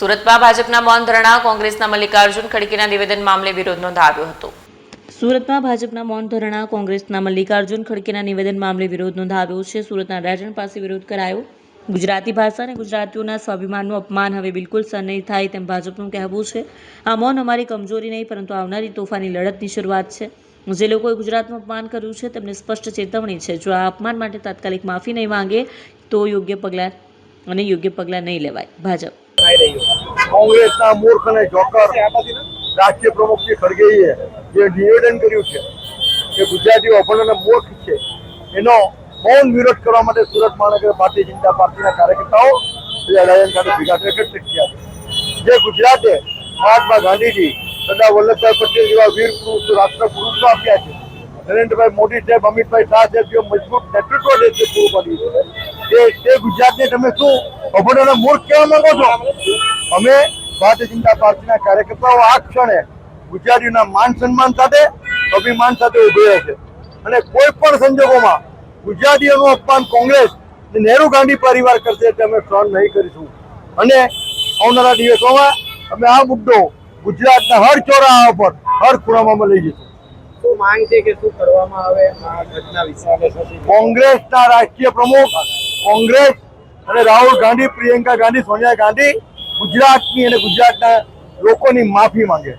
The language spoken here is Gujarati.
સુરતમાં ભાજપના મૌન ધરણા, કોંગ્રેસના મલ્લિકાર્જુન ખડગેના નિવેદન મામલે વિરોધ નોંધાવ્યો હતો. સુરતમાં ભાજપના મૌન ધરણા, કોંગ્રેસના મલ્લિકાર્જુન ખડગેના નિવેદન મામલે વિરોધ નોંધાવ્યો છે. સુરતના રાયગઢ પાસે વિરોધ કરાયો. ગુજરાતી ભાષા અને ગુજરાતીઓના સ્વાભિમાનનું અપમાન હવે બિલકુલ સહન નહીં થાય તેમ ભાજપનું કહેવું છે. આ મૌન અમારી કમજોરી નહીં પરંતુ આવનારી તોફાની લડતની શરૂઆત છે. જે લોકોએ ગુજરાતનું અપમાન કર્યું છે તેમને સ્પષ્ટ ચેતવણી છે. જો આ અપમાન માટે તાત્કાલિક માફી નહીં માંગે તો યોગ્ય પગલાં નહીં લેવાય. ભાજપ કોંગ્રેસના મૂર્ખ અને જોકર રાષ્ટ્રીય પ્રમુખ શ્રી ખડગેએ જે નિવેદન કર્યું છે કે ગુજરાતીઓ અભણ અને મૂર્ખ છે, એનો મૌન વિરોધ કરવા માટે સુરત મહાનગર ભારતીય જનતા પાર્ટીના કાર્યકર્તાઓ રાયગઢ ખાતે ભેગા એકત્રિત થયા છે. જે ગુજરાતે મહાત્મા ગાંધીજી, સરદાર વલ્લભભાઈ પટેલ જેવા વીર પુરુષો, રાષ્ટ્ર પુરુષો આપ્યા છે. નરેન્દ્રભાઈ મોદી સાહેબ, અમિતભાઈ શાહ સાહેબ જેવો મજબૂત નેતૃત્વ દેશને પૂરું પાડ્યું છે. તે ગુજરાતને તમે શું અભણ અને મૂર્ખ કહેવા માંગો છો? અમે ભારતીય જનતા પાર્ટીના કાર્યકર્તાઓ આ ક્ષણે ગુજરાતીઓના માન સન્માન સાથે, અભિમાન સાથે ઉભી રહેશે અને કોઈ પણ સંજોગોમાં ગુજરાતીઓનું અપમાન કોંગ્રેસ નહેરુ ગાંધી પરિવાર કરશે તે અમે સહન નહીં કરીશું. અને આવનારા દિવસોમાં અમે આ મુદ્દો ગુજરાતના હર ચોરાહા પર, હર ખૂણામાં લઈ જઈશું. શું માંગ છે કે શું કરવામાં આવે આ ઘટના વિશે? કોંગ્રેસના રાષ્ટ્રીય પ્રમુખ, કોંગ્રેસ અને રાહુલ ગાંધી, પ્રિયંકા ગાંધી, સોનિયા ગાંધી ગુજરાતની અને ગુજરાતના લોકોની માફી માંગે.